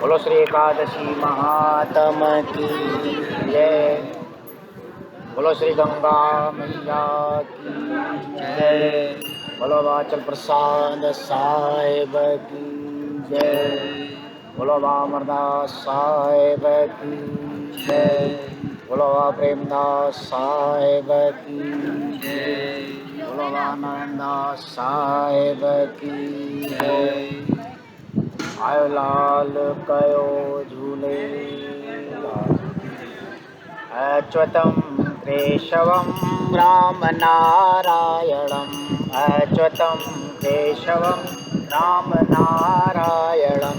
बोलो श्री एकादशी महात्म की जय। बोलो श्री गंगा मैया की जय। बोलो वाचल प्रसाद साहेब की जय। बोलो अमरदास साहेब की जय। बोलो प्रेमदास साहेब की जय। बोलो आनंदास साहेब की जय। आयो लाल कयो झूलेलाल। अच्युतं केशवं राम नारायणम् अच्युतं केशवं राम नारायणं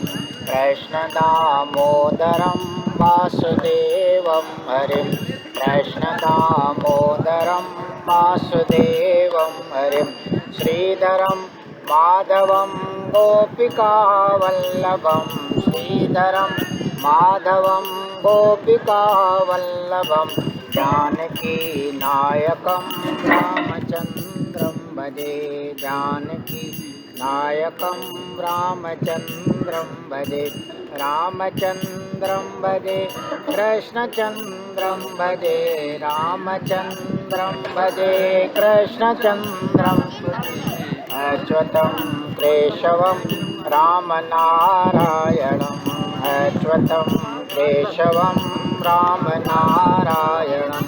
कृष्ण दामोदरं वासुदेवं हरिं कृष्ण दामोदरं वासुदेवं हरिं श्रीधरं माधवं गोपिकावल्लभं श्रीधरं माधवं गोपिकावल्लभं जानकी नायकं रामचन्द्रं भजे जानकी नायकं रामचन्द्रं भजे रामचन्द्रं भजे कृष्णचन्द्रं भजे रामचन्द्रं भजे कृष्णचन्द्रं अच्युतं केशवं रामनारायणम् अच्युतं केशवं रामनारायणं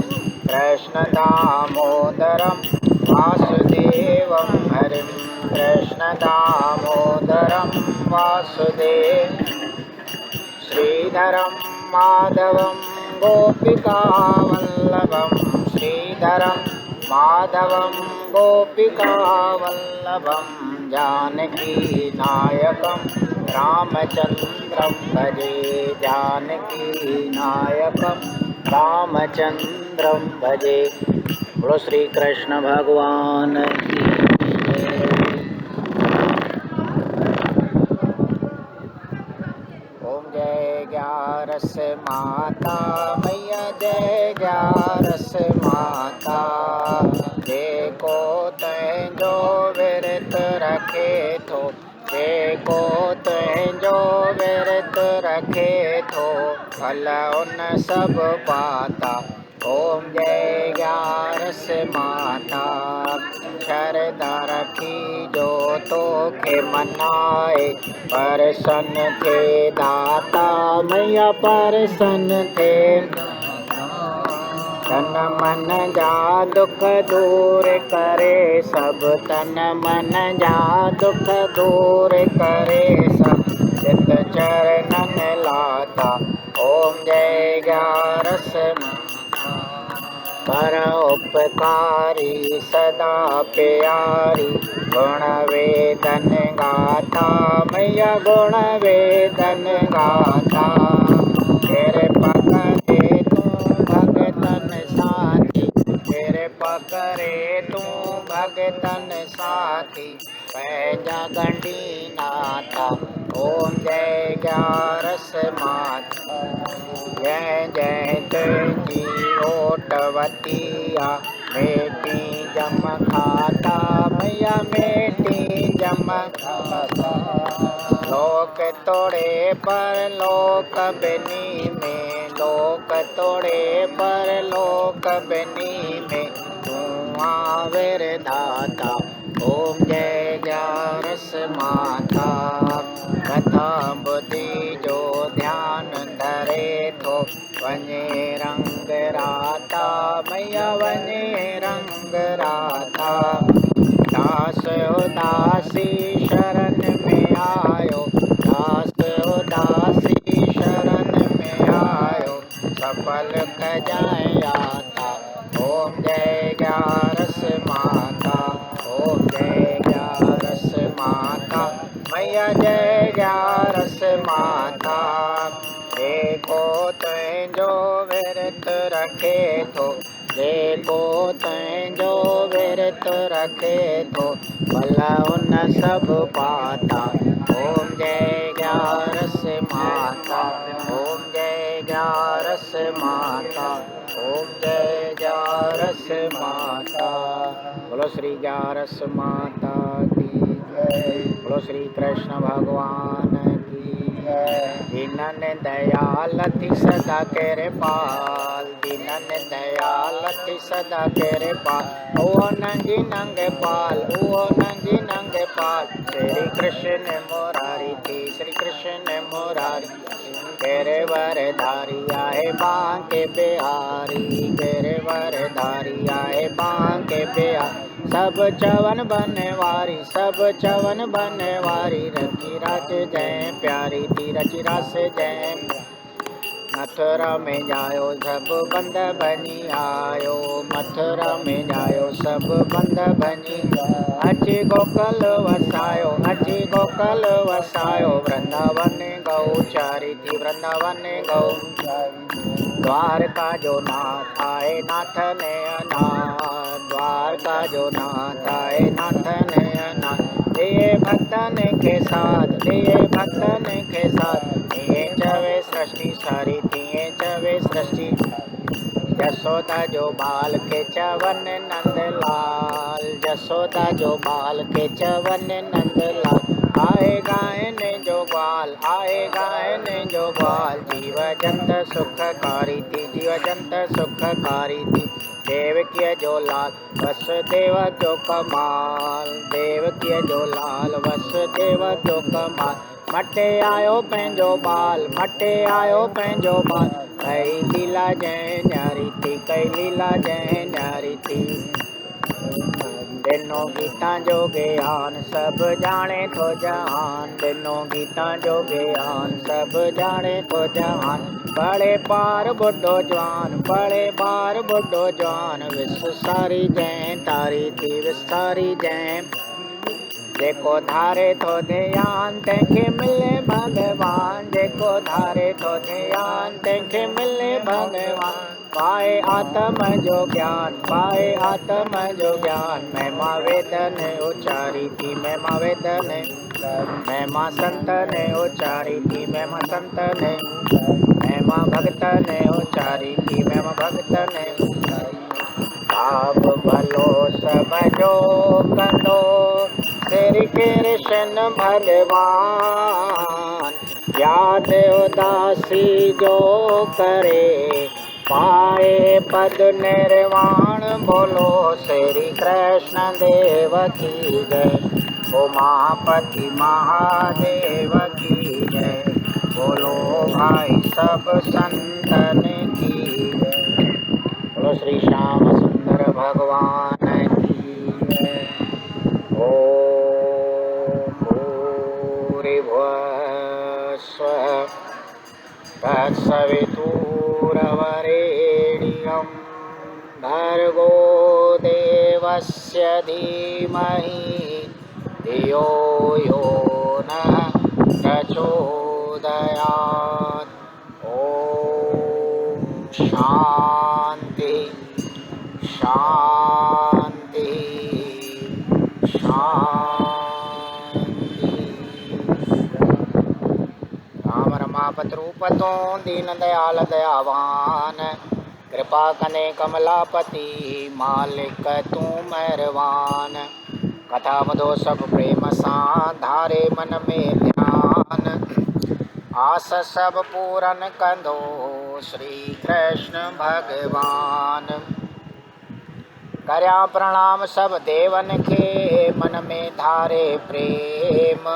कृष्णदामोदरं वासुदेवं हरिं कृष्णदामोदरं वासुदेवं श्रीधरं माधवं गोपिकावल्लभं श्रीधरं माधवं गोपिकावल्लभं जानकी नायकं रामचन्द्रं भजे जानकी नायकं रामचन्द्रं भजे। बोलो श्री कृष्ण भगवान की जय। ओम जय ग्यारस माता मैया जय ग्यारस माता देखो तैंजो विरत रखे थो देखो तैंजो विरत रखे थो फल उन सब पाता। ओम जय ग्यारस माता शरदा रखी जो तोखे मनाए परसन थे दाता मैया परसन थे तन मन जा दुख दूर करे सब तन मन जा दुख दूर करे सब चित चरणन लाता। ओम जय ग्यारस पर उपकारी सदा प्यारी गुण वेदन गाथा मैया गुण वेदन गाथा तेरे पकड़े तू भगतन साथी तेरे पकड़े तू भगतन साथी पैजा गंडी नाथा। ओम जय ग्यारस माता जय जय तुझी ओटवतिया बेटी जम खाता मैया बेटी जम खाता लोक तोड़े पर लोक बनी में लोक तोड़े पर लोक बनी में तू आविर दाता। ओम जय ग्यारस माता कथा बुद्धि जो ध्यान धरे थो वने रंग राता मैया वने रंग राता दास उदासी शरण में आयो दास उदासी शरण में आयो सफल खजाए आता। ओम जय ग्यारस माता ओम जय ग्यारस माता मैया जय ग्यारस माता देखो तैंजो विरत रखे थो देखो तैंजो विरत रखे थो भला उन सब पाता। ओम जय ग्यारस माता ओम जय ग्यारस माता ओम जय ग्यारस माता। बोलो श्री ग्यारस माता की जय। बोलो श्री कृष्ण भगवान की जय। दिन दीनन दयाल थी सदा केरे पाल, दीनन दयाल थी सदा केरे पाल। ओ नंगी नंगे पाल, ओ नंगी नंगे पाल, श्री कृष्ण मुरारी थी, श्री कृष्ण मुरारी। केरे वरधारी आए बांके बिहारी, केरे वरधारी आए बांके बिहारी। सब चवन बनवारी, सब चवन बनवारी, रची रास जय प्यारी थी, रची रास जय। मथुरा में जायो सब बंद बनी आयो, मथुरा में जायो सब बंद बनी। अची गोकल वसायो, अची गोकल वसायो, वृंदावन गौ चारी थी, वृंदावन गौ। द्वारका जो नाथ आए नाथ ने अनाथ, द्वारका जो नाथ आए नाथ ने अनाथ। दिए भक्तन के साथ, दिए भक्तन के साथ, दिए चवे सृष्टि सारी, दिए चवे सृष्टि। यशोदा जो बाल के चवन नंदलाल, यशोदा जो बाल के चवन नंदलाल। आए गायन जो ग्वाल, आए गायन जो ग्वाल, जीव जंत सुखकारी थी, जीव जंत सुखकारी थी। देवकी जो लाल वसुदेव जो कमाल, देवकी जो लाल वसुदेव जो कमाल। मटे आयो पंहिंजो बाल, मटे आयो पंहिंजो बाल, कई लीला जय न्यारी थी, कई लीला जय न्यारी थी। दिनों गीता जो ज्ञान सब जाने तो जहान, दिनों गीता जो ज्ञान सब जाने तो जहान। बड़े पार बुढ़ो जवान, बड़े पार बुढ़ो जवान, विश्व सारी जय तारी थी, विश्व सारी जय। जेको धारे तो ध्यान तंहिंखे मिले भगवान, जेको धारे तो ध्यान तंहिंखे मिले भगवान। पाए आत्म जो ज्ञान, पाए आत्म जो ज्ञान, महिमा वेद ने उचारी थी, महिमा वेद ने। महिमा संत ने उचारी थी, महिमा संत ने। महिमा भक्त ने उचारी थी, महिमा भक्त ने। भाव भलो सब जो कंदो, श्री कृष्ण भगवान। याद उदासी जो करे, पाए पद निर्वाण। बोलो श्री कृष्ण देव की जय, उमापति महादेव की जय। बोलो भाई सब संतन की जय, बोलो श्री श्याम सुंदर भगवान की जय। ओम भूरिभुवः स्वः तत्सवितुर्वरेण्यं भर्गो देवस्य धीमहि धियो यो नः प्रचोदयात्। ओम शांति शांति शांति। राम रमापति रूप तो दीन दयाल दयावान, कृपा कने कमलापति मालिक तू मेहरबान। कथा मधो सब प्रेम सा धारे मन में ध्यान, आस सब पूरन कंदो श्री कृष्ण भगवान। करया प्रणाम सब देवन के मन में धारे प्रेम,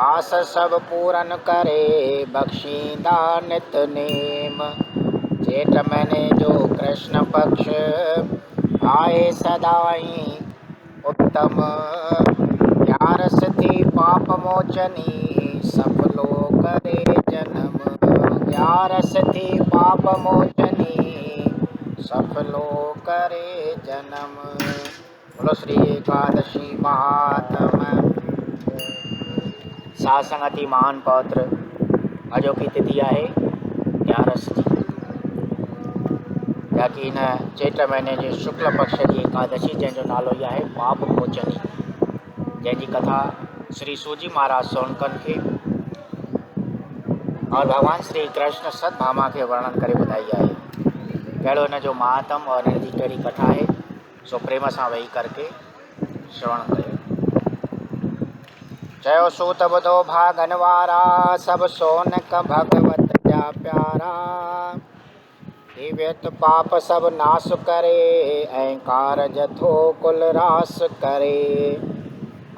आस सब पूरन करे बख्शीदा नित नेम। जेठ महीने जो कृष्ण पक्ष आए सदाई उत्तम, ग्यारस थी पाप मोचनी सफलो करे जन्म। ग्यारस थी पाप मोचनी सफलो करे जन्म। बोलो श्री एकादशी महात्म। सात संगति महान पौत्र अजो की तिथि है 11 जी, जाकी न चेट महीने जे शुक्ल पक्ष की एकादशी जंहिंजो नालो इहा है पाप मोचनी, जंहिंजी कथा श्री सूजी महाराज सोनकन के और भगवान श्री कृष्ण सतभामा के वर्णन करे ॿुधाई है। कहिड़ो हिन जो महात्म और हिन जी कहिड़ी कथा है, सो प्रेम सां वेही करके श्रवण कयो। चयो सूत बुधो भागन वारा, सब सोनक भगवत जा प्यारा। दिव्यत पाप सब नाश करे, ऐं कारज थो कुल रास करे।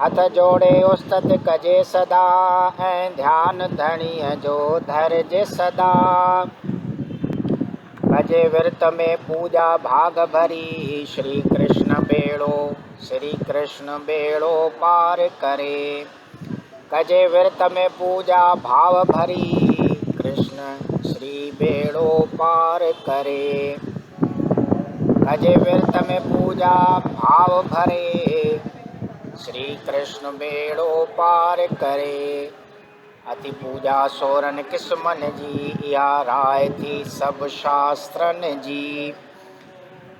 हथ जोड़े उस्तत कजे सदा, ऐं ध्यान धणीअ जो धरजे सदा। कजे विरत में पूजा भाग भरी, श्री कृष्ण बेड़ो पार करे। कजे विरत में पूजा भाव भरी, कृष्ण श्री बेड़ो पार करे। कजे विरत में पूजा भाव भरे, श्री कृष्ण बेड़ो पार करे। अति पूजा सोरन किस्मन जी, या राय थी सब शास्त्रन जी।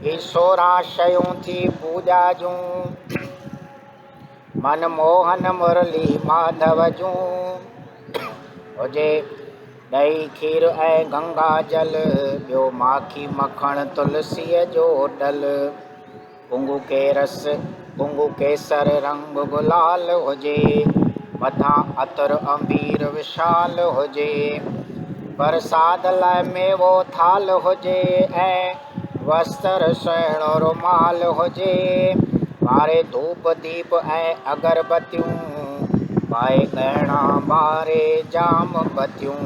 ही 16 शयूं थी पूजा जूं, मन मोहन मुरली माधव जूं। हुजे ॾही खीर ऐं गंगा जल, ॿियो माखी मखण तुलसीअ जो डल। पुंगू केसर रंग गुलाल हुजे, मथां अतर अंबीर विशाल हुजे। परसाद लाइ मेवो थाल हुजे, ऐं वस्त्र सुहिणो रुमाल हुजे। ॿारे धूप दीप ऐं अगरबत्तियूं, पाए गहना ॿारे जाम बत्तियूं।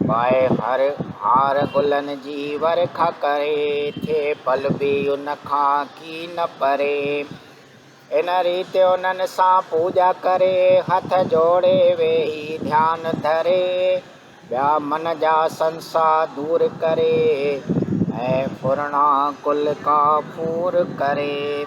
पाए हर हार गुलनि जी वर्खा करे, थिए पल बि उन खां की न परे। इन रीति उन्हनि सां पूजा करे, हथ जोड़े वेही ध्यान धरे। ॿिया मन जा संसा दूर करे, ऐं फुरणा कुल का फूर करे।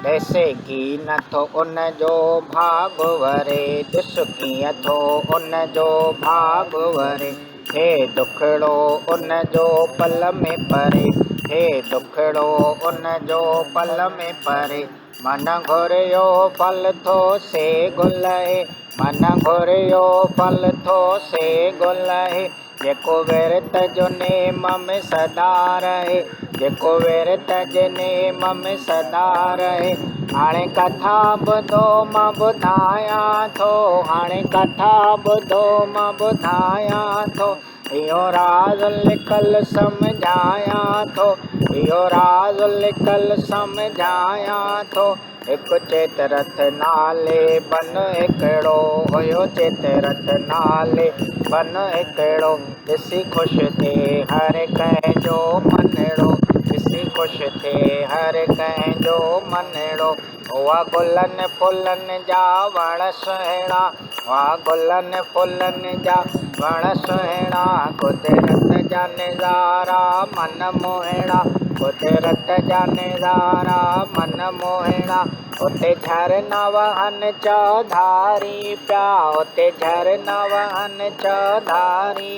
ॾिसे की नथो उन जो भाग वरे, ॾिस कीअं थो उन जो भाग वरे। हे दुखड़ो उन जो पल में परे, हे दुखड़ो उन जो पल में परे। मन घुरियो फल थो से गुलहे, मन घुरियो फल थो से गुलहे। जेको विरत जो नेम में सदा रहे, जेको विरत जे नेम में सदा रहे। हाणे कथा ॿुधो मां ॿुधायां थो, हाणे कथा ॿुधो मां ॿुधायां थो। इहो राज़ लिखल सम्झायां थो, इहो राज़ लिखल सम्झायां थो। हिकु चेतरथ नाले बन हिकिड़ो हुयो, चेतरथ नाले बन हिकिड़ो। ॾिसी ख़ुशि थिए हर कंहिंजो मनड़ो, ॾिसी ख़ुशि थिए हर कंहिंजो मनड़ो। हुआ गुलनि फुलनि जा वण सुहिणा, हुआ गुलनि फुलनि जा वण सुहिणा। कुदरत जा नज़ारा मन मोहिणा, कुदरत जा नज़ारा मन मोहिणा। उते झरना वहनि चौधारी पिया, उते झरना वहनि चौधारी।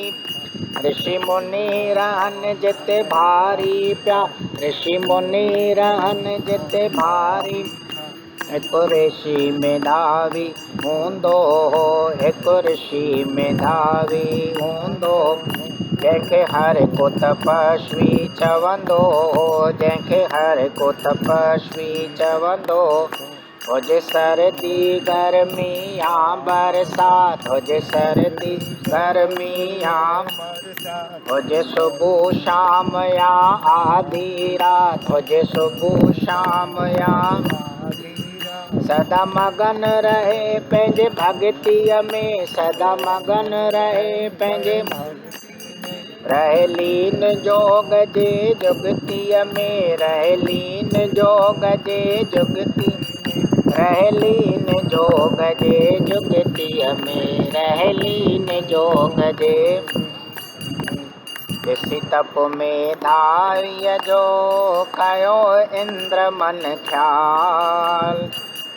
ऋषि मुनि रहनि जिते भारी पिया, ऋषि मुनि रहनि जिते भारी। हिकु ऋषि मेधावी हूंदो हो, हिकु ऋषि मेधावी हूंदो। जंहिंखे हर को तपस्वी चवंदो हो, जंहिंखे हर को तपस्वी चवंदो। हुजे सर्दी गर्मी या बरसात, हुजे सर्दी गर्मी या बरसात। हुजे सुबुह शाम या आधी रात, हुजे सुबुह शाम या आधी रात। सदा मगन रहे पंहिंजे भॻतीअ में, सदा मगन रहे पंहिंजे रहे लीन जोग जे जुगतीअ में, रहे लीन जोग जे जुगती, रहे लीन जोग जे जुगतीअ में, रहे लीन जोग जे। ॾिसी तप में धाईअ जो कयो इंद्र मन ख्याल।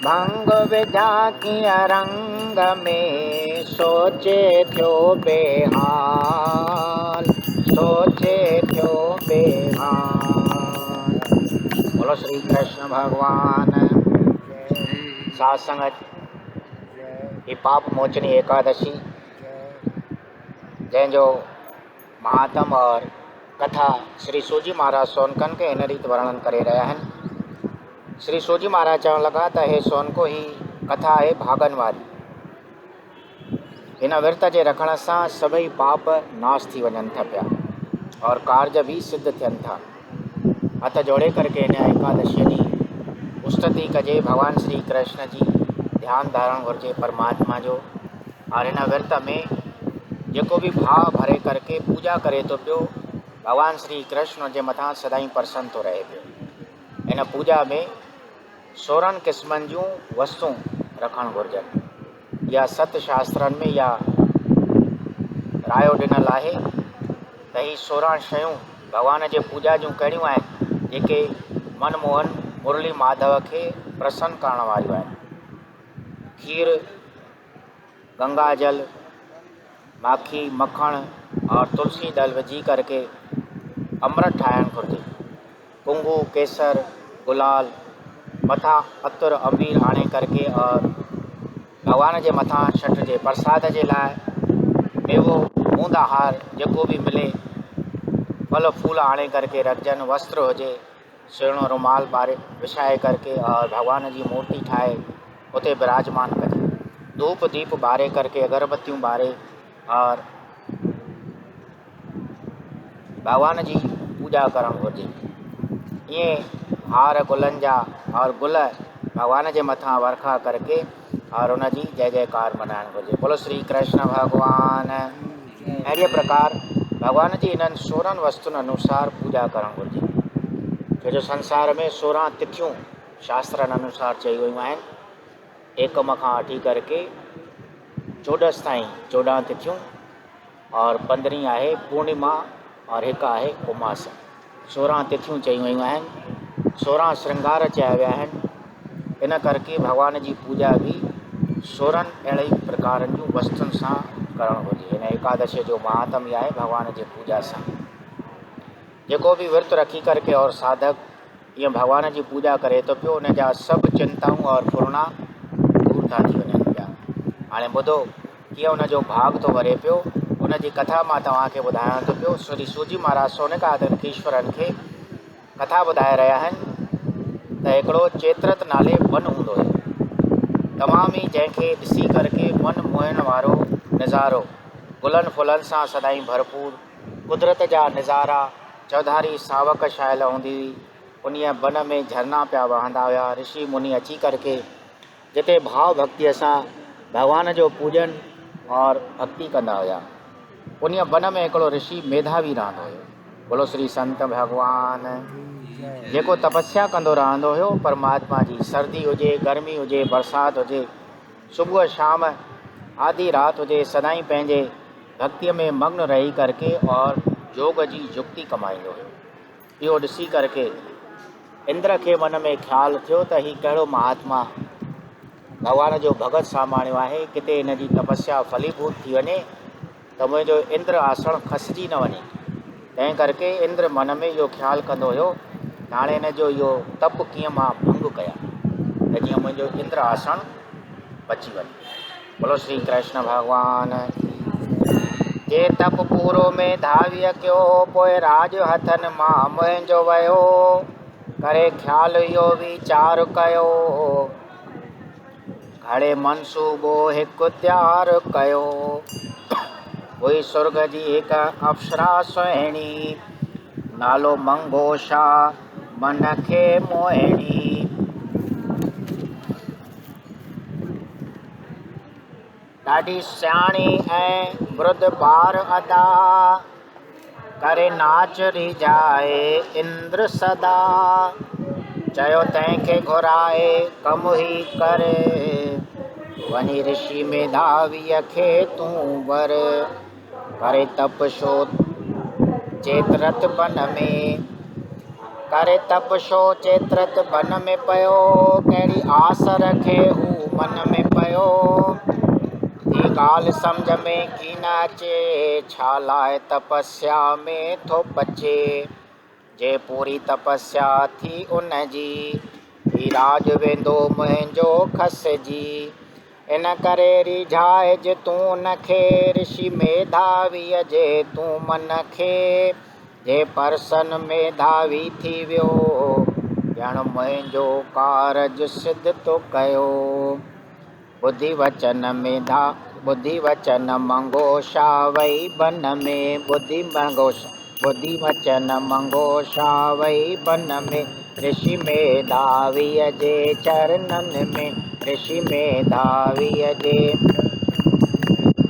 भंग विझा कीअं रंग में, सोचे थियो बेहाल, सोचे थियो बेहाल। बोलो श्री कृष्ण भगवान। साध संगत, ये पाप मोचनी एकादशी जंहिंजो महात्म और कथा श्री सूजी महाराज सोनकन के इन रीति वर्णन करे रहिया आहिनि। श्री सूजी महाराज चवण लगा त हे सोनको ही कथा आहे भागन वारी। इन विर्त जे रखण सां सभई पाप नाश थी वञनि था पिया और कार्य भी सिद्ध थियनि था। हथ जोड़े करके इन एकादशी ॾींहुं उस्तति कजे भगवान श्री कृष्ण जी, ध्यानु धारण घुरिजे परमात्मा जो। और इन विर्त में जेको भी भाव भरे करके पूजा करे तो पियो, भगवान श्री कृष्ण जे मथां सदाईं प्रसन्न तो रहे पियो। इन पूजा में 16 क़िस्मनि जूं वस्तु रखणु घुरिजनि। या सत शास्त्रनि में या रायो ॾिनल आहे त ही 16 शयूं भगवान जे पूजा जूं कहिड़ियूं आहिनि जेके मनमोहन मुरली माधव खे प्रसन्न करण वारियूं आहिनि। खीर, गंगा जल, माखी, मक्खण और तुलसी दल विझी करके अमृत ठाहिणु घुरिजे। कुंगू, केसर, गुलाल, मथां अतुर अबीर आणे करके और भगवान जे मथां छटिजे। प्रसाद जे लाइ मेवो, बूंद हार जेको भी मिले, फल फूल आणे करके रखजनि। वस्त्र हुजे, सुहिणो रुमाल बारे विछाए करके और भगवान जी मूर्ति ठाहे उते विराजमान कजे। धूप दीप बारे करके, अगरबत्तियूं बारे और भगवान जी पूजा करणु घुरिजे। ईअं हार गुलनि जा और गुल भगवान जे मथां वर्खा करके और उन जी जय जयकार मनाइणु घुरिजे। बोलो श्री कृष्ण भगवान। अहिड़े प्रकार भगवान जी इन्हनि 16 वस्तुनि अनुसार पूजा करणु घुरिजे। छो जो संसार में 16 तिथियूं शास्त्रनि अनुसार चई वियूं आहिनि। एकम खां वठी करके 14 ताईं 14 तिथियूं और 15 आहे पूर्णिमा और हिकु आहे उमास। 16 तिथियूं चई वियूं आहिनि, 16 श्रृंगार चया विया आहिनि। इन करके भगवान जी पूजा भी 16 अहिड़े प्रकारनि जूं वस्तुनि सां करणु घुरिजे। इन एकादशी जो महात्म आहे भगवान जी पूजा सां। जेको भी विर्त रखी करके और साधक ईअं भगवान जी पूजा करे तो पियो, उन जा सभु चिंताऊं और फुरना दूर था थी वञनि पिया। हाणे ॿुधो कीअं उन जो भाग तो वरे पियो। उन जी कथा मां तव्हांखे ॿुधायां थो पियो। श्री सूजी महाराज सोनिकाधीश्वरनि खे कथा ॿुधाए रहिया आहिनि त हिकिड़ो चेत्रत नाले वन हूंदो हुयो। तमामु ई जंहिंखे ॾिसी करके मन मोहण वारो नज़ारो, गुलनि फुलनि सां सदाईं भरपूर, कुदरत जा नज़ारा, चौधारी सावक शायल हूंदी हुई। उन्हीअ वन में झरना पिया वहंदा हुआ। ऋषि मुनि अची करके जिते भाव भक्तिअ सां भगवान जो पूजन और भक्ति कंदा हुआ। उन वन में हिकिड़ो ऋषि मेधावी रहंदो हुयो। बोलो श्री संत भगवान। जेको तपस्या कंदो रहंदो हुयो परमात्मा जी। सर्दी हुजे, गर्मी हुजे, बरसाति हुजे, सुबुह शाम, आधी राति हुजे, सदाईं पंहिंजे भक्तिअ में मग्न रही करके और योग जी युक्ति कमाईंदो हुयो। इहो ॾिसी करके इंद्र खे मन में ख़्यालु थियो त ही कहिड़ो महात्मा भगवान जो भगत सामाणियो आहे, किथे इन जी तपस्या फलीभूत थी वञे त मुंहिंजो इंद्र आसन खसिजी न वञे। तंहिं करके इंद्र मन में इहो ख़्यालु कंदो हुयो त हाणे इन जो इहो तप कीअं मां भंग कयां त जीअं मुंहिंजो इंद्र आसन बची वञे। बोलो श्री कृष्ण भगवान। जे तप पूरो में धावीअ कयो, पोइ राज हथनि मां मुंहिंजो वियो, करे ख़्यालु इहो वीचार कयो, घणे मनसूबो हिकु तयारु कयो। हुई सुर्ग जी हिकु अप्सरा सुहिणी, नालो मंगोषा मन खे मोहिणी। ॾाढी सियाणी ऐं वृद्ध बार अदा, करे नाच रिझाए इंद्र सदा। चयो तंहिंखे घुराए कमु ई करे, वञी ऋषि मेधावीअ खे तूं वर। करे तपशो चेत्रत वन में, करे तपशो चेत्रत वन में पयो, कहिड़ी आस रखे हू मन में पयो। ही ॻाल्हि सम्झ में की न अचे, छा लाइ तपस्या में थो पचे। जे पूरी तपस्या थी उन जी, ही राज वेंदो मुंहिंजो खसिजी। इन करे रिझाइज तूं उनखे, ऋषि मेधावीअ जे तूं मन खे। जे परसन मेधावी थी वियो, ॼण मुंहिंजो कारज सिद्ध तो कयो। बुद्धि वचन बुद्धि वचन मंगोषा वही बन में बुद्धि वचन मंगोषा वही बन में ऋषि मेधावीय जे चरणन में ऋषि मेधावीय जे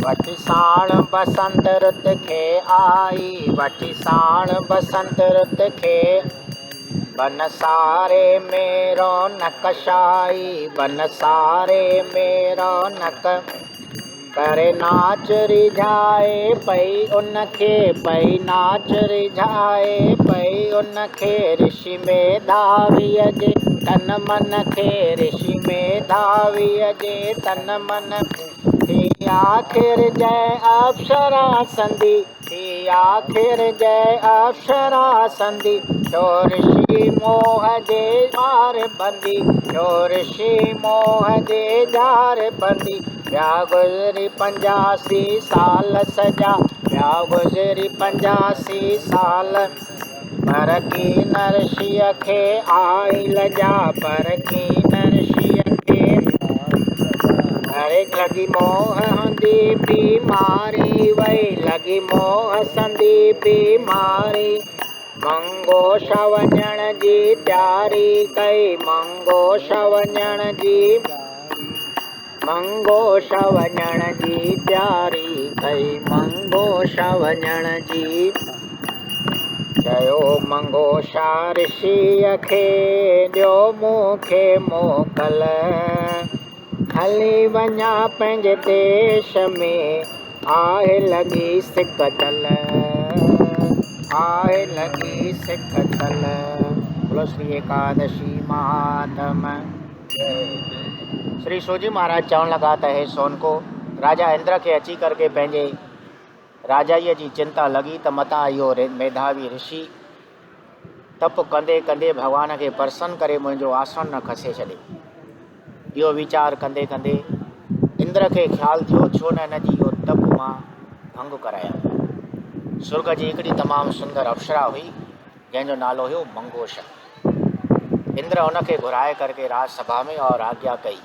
वठी साण बसंत रुत खे आई वठी साण बसंत रुत खे बन सारे में रौनक छाई बन सारे में रौनक करे नाच रिझाए पई उनखे पई नाच रिझाए पई उनखे ऋषि मेधावीअ जे तन मन खे ऋषि मेधावीअ जे तन मन थी आख़िर जय अप्सरा संधि थी आख़िर जय अप्सरा संधि छो ऋषि मोह जे जार बंदी छो ऋषि मोह जे जार बंदी ब्या गुज़री 85 साल सजा ब्या गुज़री 85 साल पर की नरशिय खे आई लजा पर की नरशिय खे अरे लगी मोह हंदी बीमारी वही लगी मोह संदी बीमारी मंगोष वञण जी तैयारी कई मंगोष वञण जी मंगोष वञण जी तैयारी कई मंगोष वञण जी चयो मंगोषा ऋषिअ खे ॾियो मूंखे मोकल हली वञा पंहिंजे देश में आहे लॻी सिक तल आहे लॻी सिक तल बोलो श्री एकादशी महात्म। श्री सूजी महाराज चवण लॻा त हे सोनको राजा इंद्र खे अची करके पंहिंजे राजाईअ जी चिंता लॻी त मथां इहो मेधावी ऋषि तप कंदे कंदे भॻवान खे प्रसन्न करे मुंहिंजो आसन न खसे छॾे। इहो वीचार कंदे कंदे इंद्र खे ख़्यालु थियो छो न हिन जी इहो तप मां भंग करायां। स्वर्ग जी हिकिड़ी तमामु सुंदर अप्सरा हुई जंहिंजो नालो हुयो मंगोषा। इंद्र उनखे घुराए करके राजसभा में और आज्ञा कई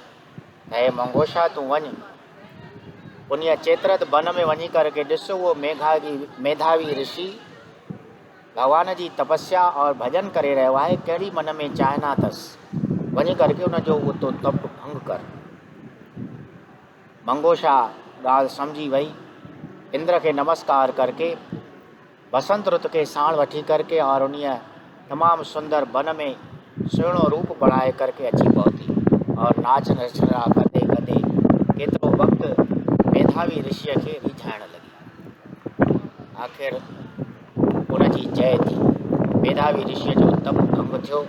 त हे मंगोषा तूं वञ उन चेत्रत वन में वञी करके ॾिस उहो मेधावी ऋषि भगवान जी तपस्या और भजन करे रहियो आहे कहिड़ी मन में चाहना अथसि वञी करके उनजो उहो तो तप भंग कर। मंगोषा ॻाल्हि सम्झी वई इंद्र के नमस्कार करके बसंत रुत के साण वठी करके और उन तमामु सुंदर वन में सुहिणो रूप बढ़ाए करके अची पहुती और नाच नचरा कंदे कंदे केतिरो वक़्तु मेधावी ऋषिअ खे रिझाइण लॻी। आख़िर उनजी जय थी मेधावी ऋषिअ जो तप भंग थियो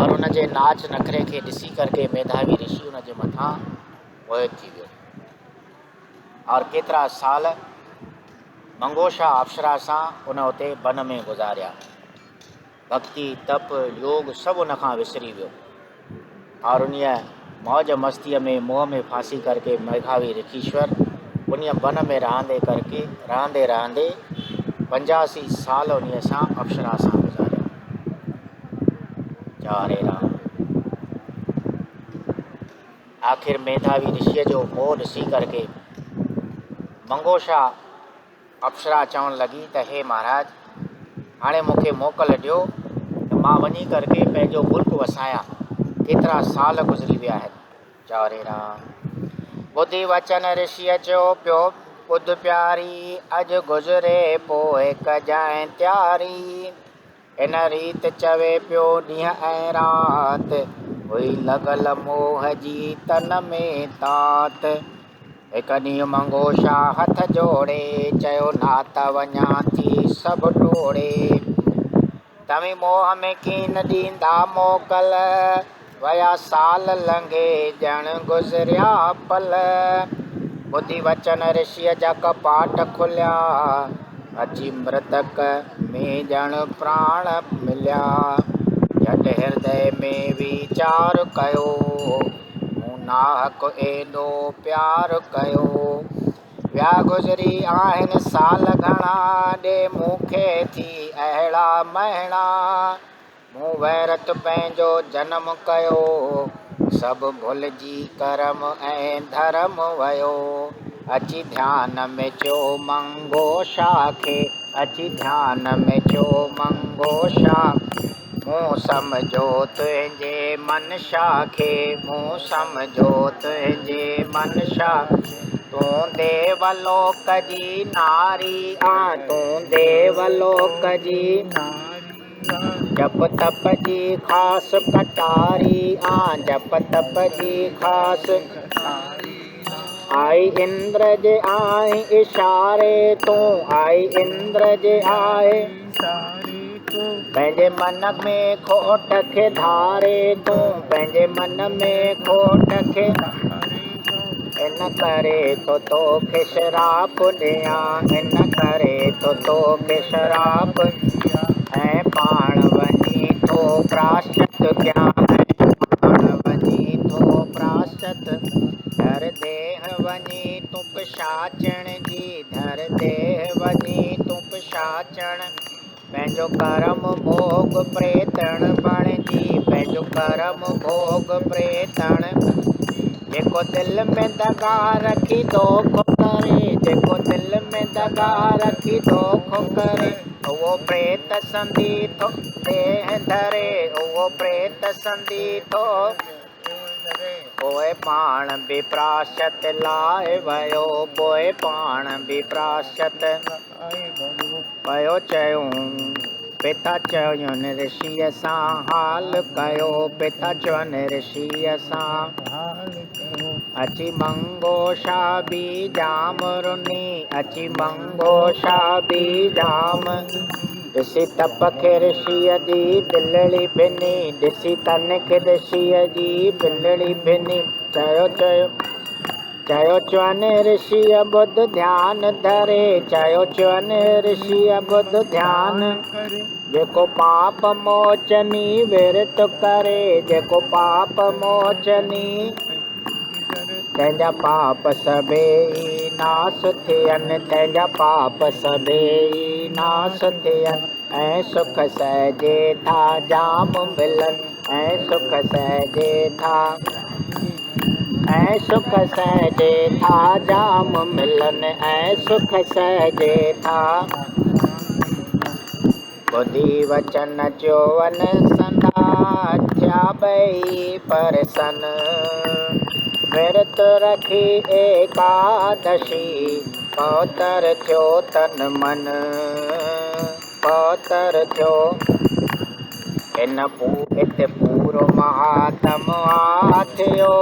और उनजे नाच नखरे खे ॾिसी करके मेधावी ऋषि उनजे मथां मोहित थी वियो और केतिरा साल मंगोषा अप्सरा सां उन उते वन में गुज़ारिया। भक्ति तप योग सभु उन खां विसरी वियो और उन मौज मस्तीअ में मोह में फांसी करके मेधावी ऋषीश्वर उन वन में रहंदे रहंदे 85 साल उन सां अप्सरा सां गुज़ारिया। हरे राम। आखिर मेधावी ऋषिअ जो मोह ॾिसी करके मंगोषा अप्सरा चवण लॻी त हे महाराज हाणे मूंखे मोकल ॾियो त मां वञी करके पंहिंजो मुल्क वसायां केतिरा साल गुज़री विया आहिनि। हरे राम। ॿुधी वचन ऋषिअ चयो पियो ॿुध प्यारी अॼु गुज़रे पोइ कजांइ तयारी इन रीत चवे पियो ॾींहं ऐं राति हुई लॻल मोह जी तन में तात। हिकु ॾींहुं मंगोषा हथ जोड़े चयो नात वञा थी सभु टोड़े तव्हीं मोह में कीन ॾींदा मोकल वया साल लंघे ॼण गुज़रिया पल। ॿुधी वचन ऋषिअ जा कपाट खुलिया अची मृतक में ॼण प्राण मिलिया। झट हृदय में वीचार कयो मूं नाहक एॾो प्यार कयो विया गुज़री आहिनि साल घणा ॾे मूंखे थी अहिड़ा महणा मूं वैरत पंहिंजो जनम कयो सभु भुलिजी करम ऐं धर्म वयो अची ध्यान में चो मंगो शाखे, अची ध्यान में चो मंगो शाखे। मूं समझो तुंहिंजे मन शाखे, मूं समझो तुंहिंजे मन शाखे। तूं देवलोक जी नारी आ, तूं देवलोक जी जप तप जी खास कटारी आ, जप तप जी खास। आई इंद्र जे आए इशारे तूं, आई इंद्र जे आए पंहिंजे मन में खोट खे धारे तूं, पंहिंजे मन में खोट खे। इन करे तो तोखे शराप ॾियां, इन करे तो तोखे शराप। ऐं पाण वञी थो प्राश्चित कयां, पाण वञी थो प्राश्चित। धर देह वञी तूं पिशाचण जी, धर देह वञी तूं पिशाचण। पंहिंजो कर्म भोग प्रेतण बणिजी, पंहिंजो कर्म भोग प्रेतण। जेको दिल में दगा रखी दोख करे, जेको दिल में दगा रखी दोख करे, उहो प्रेत संधी थो देह धरे, उहो प्रेत संधी थो। पोइ पाण बि प्राश्चित लाइ वयो, पोइ पाण बि प्राश्चित पयो चयूं। पिता चयुनि ऋषिअ सां हाल कयो, पिता चवनि ऋषिअ सां अची मंगो छा बि जाम रुनी, अची मंगो छा बि जाम। ॾिसी तप खे ऋषिअ जी दिलड़ी भिनी, ॾिसी तन खे ऋषिअ जी दिलड़ी भिनी। चयो चवनि ऋषिअ ॿुध ध्यान धरे, चयो चवनि ऋषिअ ॿुध ध्यान। जेको पाप मोचनी विरत करे, जेको पाप मोचनी तंहिंजा पाप सभई नास थियनि, तंहिंजा पाप सभई नास थियनि। ऐं सुख सहजे था जाम मिलनि, ऐं सुख सहजे था, ऐं सुख सहजे था जाम मिलनि, ऐं सुख सहजे था। ॿुधी वचन चोवन संधा थिया ॿई परसन, विरत रखी एकादशी पवित्र थियो तन मन, पवित्र थियो। इत पूरो महात्म थियो,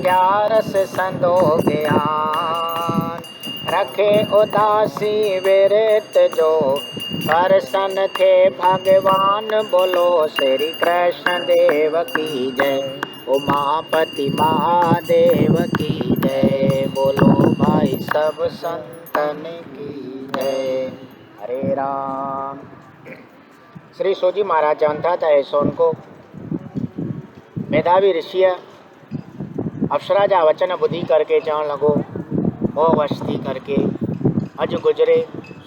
ग्यारस संदो ज्ञान। रखे उदासी विरत जो, परसन थे भगवान बोलो श्री कृष्ण देव की जय। उमापति महादेव की जय, बोलो भाई सब संतन की जय। हरे राम। श्री सोजी महाराज चवनि था त सोन को मेधावी ऋषिअ अप्सरा जा वचन ॿुधी करके चवणु लॻो, मोह वश थी करके अॼु गुज़रे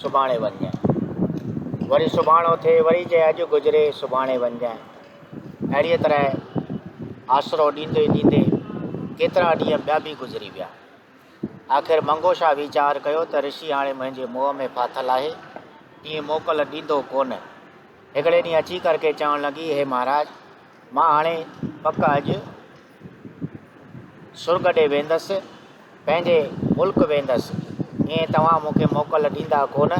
सुभाणे वञजांइ, वरी सुभाणो थिए वरी चए अॼु गुज़रे सुभाणे वञजांइ। अहिड़ीअ तरह आसरो ॾींदे ॾींदे केतिरा ॾींहं ॿिया बि गुज़री विया। आख़िर मंगोशा वीचार कयो त ऋषि हाणे मुंहिंजे मोह में फाथल आहे, ईअं मोकल ॾींदो कोन। हिकिड़े ॾींहुं अची करके चवणु लॻी, हे महाराज मां हाणे पक अॼु सुर्ग ॾे वेंदसि, पंहिंजे मुल्क वेंदसि, ईअं तव्हां मूंखे मोकल ॾींदा कोन,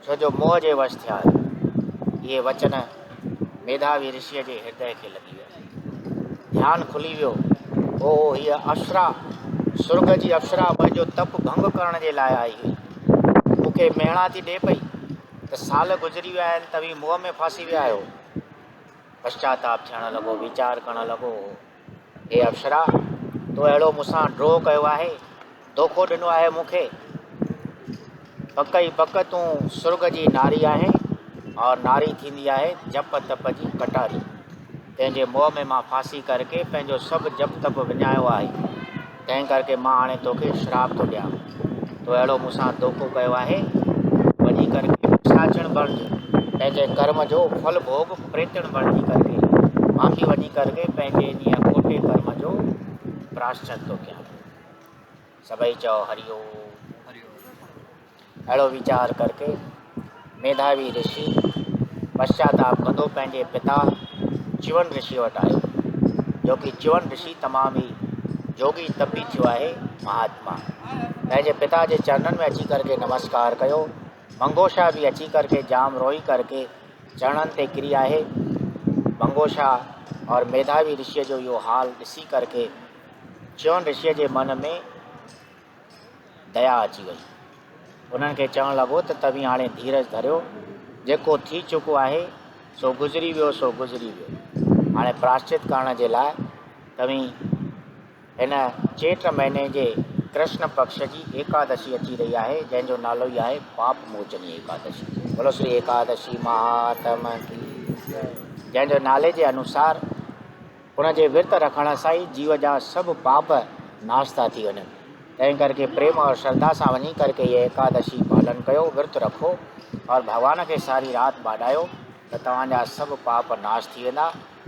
छो जो मोह जे वश थिया आहियो। इहे वचन मेधावी ऋषिअ जे हृदय खे लॻी विया, ध्यानु खुली वियो। ओ हीअ अप्सरा, सुर्ग जी अप्सरा मुंहिंजो तप भंग करण जे लाइ आई हुई, मूंखे मेणा थी ॾिए पई त साल गुज़री विया आहिनि त बि मोह में फासी विया आहियो। पश्चाताप थियणु लॻो, वीचार करणु लॻो, हे अप्सरा तो अहिड़ो मूंसां ड्रो कयो आहे, धोखो ॾिनो आहे मूंखे। पक ई पक तूं सुर्ग जी नारी आहे और नारी थींदी आहे जप तप जी कटारी। तंहिंजे मोह में मां फासी करके पंहिंजो सभु जप तप विञायो आहे, तंहिं करके मां हाणे तोखे श्राप थो ॾियां। तो अहिड़ो मूंसां धोखो कयो आहे, वञी करके पिशाचण बणिजी पंहिंजे कर्म जो फल भोग प्रेतण बणिजी करके मां बि वञी करके पंहिंजे इन खोटे कर्म जो प्राश्चित थो कयां। सभई चओ हरिओम। अहिड़ो वीचार करके मेधावी ऋषि पश्चाताप कंदो पंहिंजे पिता च्यवन ऋषि वटि आयो, जो कि च्यवन ऋषि तमामु ई जोगी तपी थियो आहे महात्मा। पंहिंजे पिता जे चरणनि में अची करके नमस्कार कयो। मंगोषा भी अची करके जाम रोई करके चरणनि ते किरी आहे। मंगोषा और मेधावी ऋषि जो इहो हाल ॾिसी करके च्यवन ऋषि जे मन में दया अची वई। उन्हनि खे चवणु लॻो त तव्हीं हाणे धीरज धरियो, जेको थी चुको आहे सो गुज़री वियो, सो गुज़री वियो। हाणे प्राश्चित करण जे लाइ तव्हीं हिन चेट महीने जे कृष्ण पक्ष जी एकादशी अची रही आहे, जंहिंजो नालो ई आहे पाप मोचनी एकादशी। बोलो श्री एकादशी महात्मा की। जंहिंजे नाले जे अनुसार उनजे विर्त रखण सां ई जीव जा सभु पाप नाश था थी वञनि। तंहिं करके प्रेम और श्रद्धा सां वञी करके ये एकादशी पालन कयो, विर्त रखो और भगवान खे सारी राति बाॾायो त तव्हांजा सभु पाप नाश थी वेंदा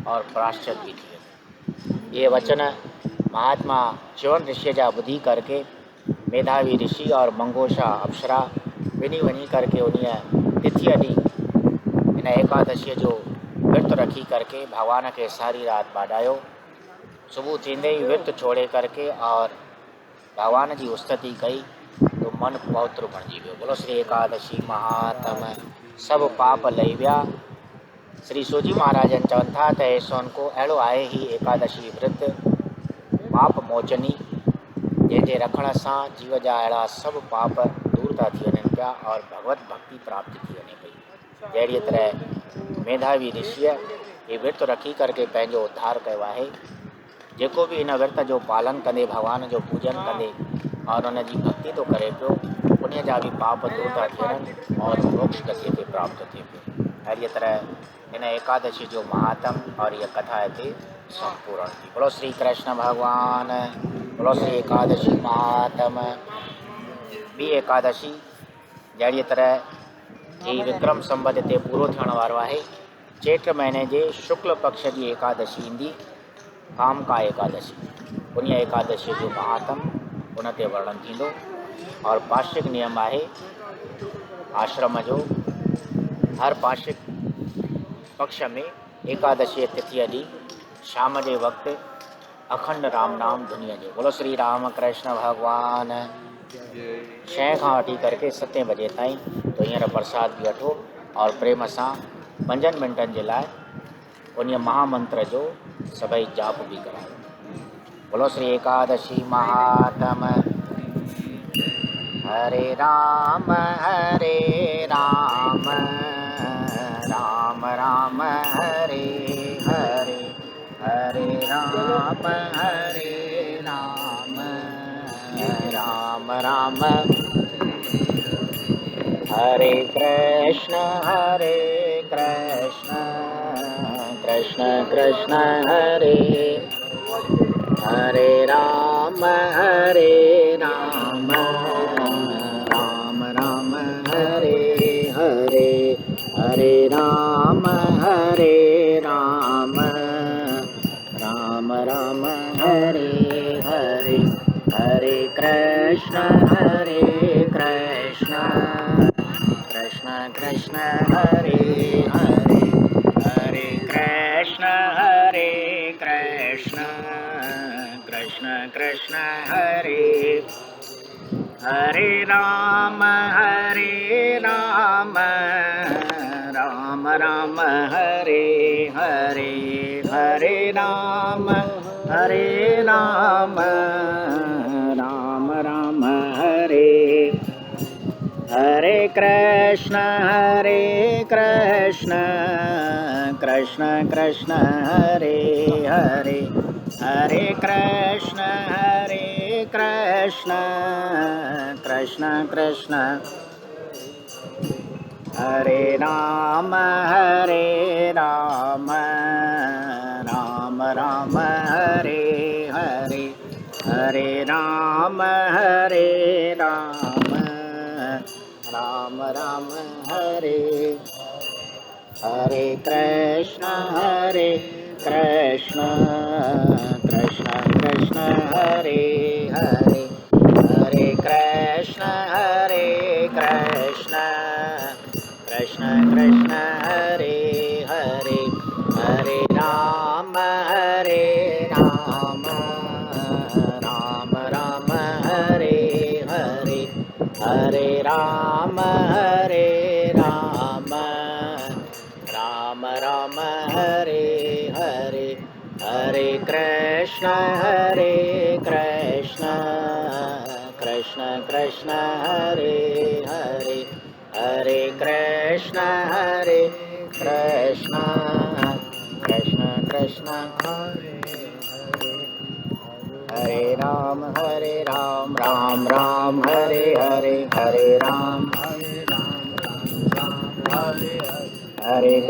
और प्राश्चित भी थी वेंदा। ये वचन महात्मा च्यवन ऋषि जा ॿुधी करके मेधावी ऋषि और मंगोषा अप्सरा ॿिनी वञी करके उन तिथीअ ॾींहुं हिन एकादशीअ जो विर्त रखी करके भगवान खे सारी राति बाॾायो। सुबुह थींदे ई विर्त छोड़े करके और भगवान जी उस्तति कई तो मन पवित्र बणिजी वियो। बोलो श्री एकादशी महात्मा। सभु पाप लही विया। श्री सूजी महाराजन चवनि था त ऐसोन को अहिड़ो आहे ही एकादशी विर्त पाप मोचनी, जंहिंजे रखण सां जीव जा अहिड़ा सभु पाप दूर था थी वञनि पिया और भगवत भक्ति प्राप्त थी वञे पई। जहिड़ी तरह मेधावी ऋषिअ ये विर्त रखी करके पंहिंजो उद्धार कयो आहे। जेको भी इन विर्त जो पालन कंदे, भगवान जो पूजन कंदे और उन जी भक्ति तो करे पियो, उन जा भी पाप दूर था थियनि और मोक्ष गति ते प्राप्त थिए पियो। अहिड़ी तरह इन एकादशी जो महात्म और ये कथा हिते संपूर्ण थी। बोलो श्री कृष्ण भगवान। बोलो श्री एकादशी महात्म। ॿी एकादशी जहिड़ी तरह ही विक्रम संवत ते पूरो थियण वारो आहे। चेट महीने जे शुक्ल पक्ष जी एकादशी ईंदी, कामका एकादशी। उन एकादशी जो महात्म उन ते वर्णन थींदो और पार्षिक नियम आहे आश्रम जो, हर पार्षिक पक्ष में एकादशी तिथि ॾींहुं शाम जे वक़्तु अखंड राम नाम दुनिया जो। बोलो श्री राम कृष्ण भगवान। 6 खां वठी करके 7 बजे ताईं तो हींअर प्रसाद भी वठो और प्रेम सां 5 मिंटनि जे लाइ उन महामंत्र जो सभई जाप भी करायो। बोलो श्री एकादशी महात्म। हरे राम राम राम हरे हरे, हरे राम राम राम हरे कृष्ण कृष्ण कृष्ण हरे हरे राम राम राम हरे हरे, हरे राम राम राम हरे हरे, हरे कृष्ण कृष्ण कृष्ण हरे हरे, हरे कृष्ण कृष्ण कृष्ण हरे, हरे राम राम राम हरे हरे, हरे राम राम राम हरे, हरे कृष्ण कृष्ण कृष्ण हरे हरे, हरे कृष्ण कृष्ण कृष्ण हरे राम राम राम हरे हरे, हरे राम राम हरे, हरे कृष्ण कृष्ण कृष्ण हरे हरे, हरे कृष्ण कृष्ण कृष्ण हरे हरे हरे राम राम राम हरे हरे हरे राम राम राम हरे हरे हरे कृष्ण कृष्ण कृष्ण हरे हरे हरे कृष्ण कृष्ण कृष्ण कृष्ण हरे हरे हरे राम राम राम हरे हरे हरे राम राम हरे हरे हरे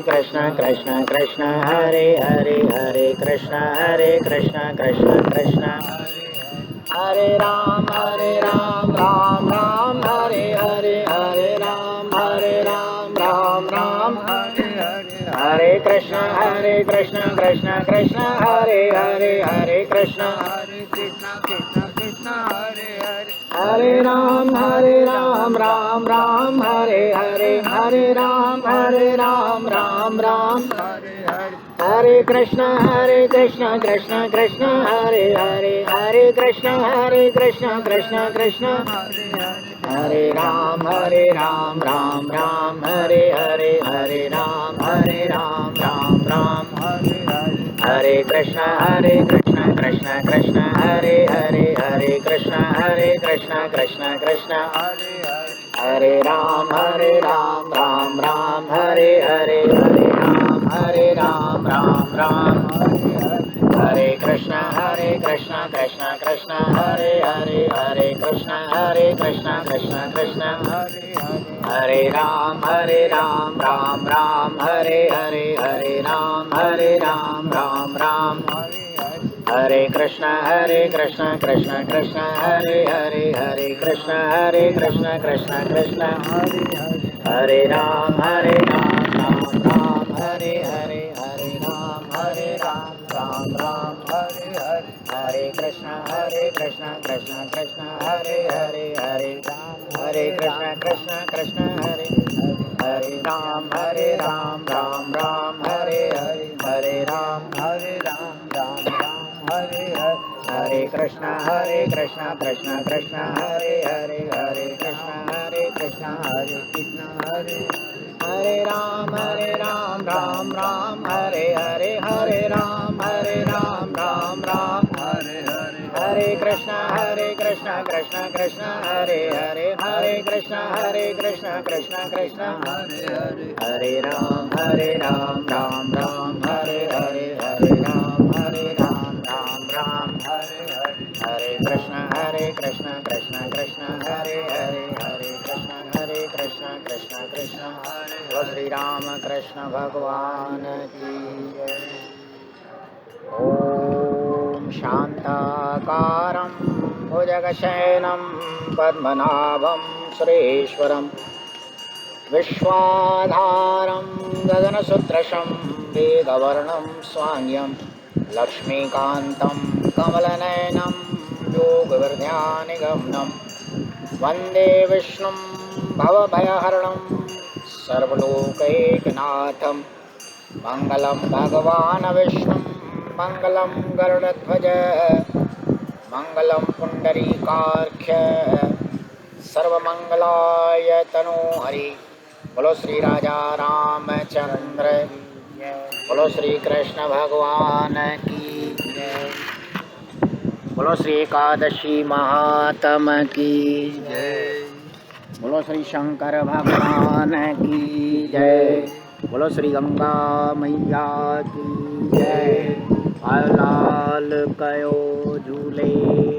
कृष्ण कृष्ण कृष्ण हरे हरे हरे कृष्ण कृष्ण कृष्ण हरे राम राम राम हरे हरे हरे राम राम हरे हरे हरे कृष्ण कृष्ण कृष्ण हरे हरे हरे कृष्ण कृष्ण कृष्ण हरे हरे हरे राम राम हरे हरे हरे राम राम हरे हरे हरे कृष्ण कृष्ण कृष्ण हरे हरे हरे कृष्ण कृष्ण कृष्ण हरे राम राम हरे हरे हरे राम राम हरे हरे हरे कृष्ण कृष्ण कृष्ण हरे हरे हरे कृष्ण कृष्ण कृष्ण हरे हरे हरे राम राम हरे हरे हरे राम राम हरे कृष्ण कृष्ण कृष्ण हरे हरे हरे कृष्ण कृष्ण कृष्ण हरे राम राम हरे हरे हरे राम राम हरे कृष्ण कृष्ण कृष्ण हरे हरे हरे कृष्ण कृष्ण कृष्ण हरे राम राम हरे हरे हरे राम राम हरे हरे हरे कृष्ण कृष्ण कृष्ण हरे हरे हरे राम कृष्ण कृष्ण हरे हरे राम राम हरे हरे हरे राम राम हरे हरे हरे कृष्ण कृष्ण कृष्ण हरे हरे हरे कृष्ण हरे कृष्ण हरे राम राम हरे हरे हरे राम राम हरे हरे हरे कृष्ण कृष्ण कृष्ण हरे हरे हरे कृष्ण कृष्ण कृष्ण हरे हरे हरे राम राम हरे हरे हरे राम राम हरे हरे हरे कृष्ण कृष्ण कृष्ण हरे हरे हरे कृष्ण कृष्ण कृष्ण हरे बोलो श्री राम कृष्ण भगवान की जय। ओम शांताकारं भुजगशयनं पद्मनाभं सुरेश्वरं विश्वाधारं गगनसदृशं वेदवर्णं स्वांग्यं लक्ष्मीकान्तं कमलनयनं योगविद्यानिगमनं वन्दे विष्णुं भवभयहरणं सर्वलोकैकनाथं मङ्गलं भगवान् विष्णुं मङ्गलं गरुडध्वज मङ्गलं पुण्डरीकाक्ष सर्वमंगलाय तनोहरि बोलो श्री राजा रामचंद्र बोलो श्री कृष्ण भगवान की जय। बोलो श्री एकादशी महात्म की जय। बोलो श्री शंकर भगवान की जय। बोलो श्री गंगा मैया की जय। लाल कयो झूले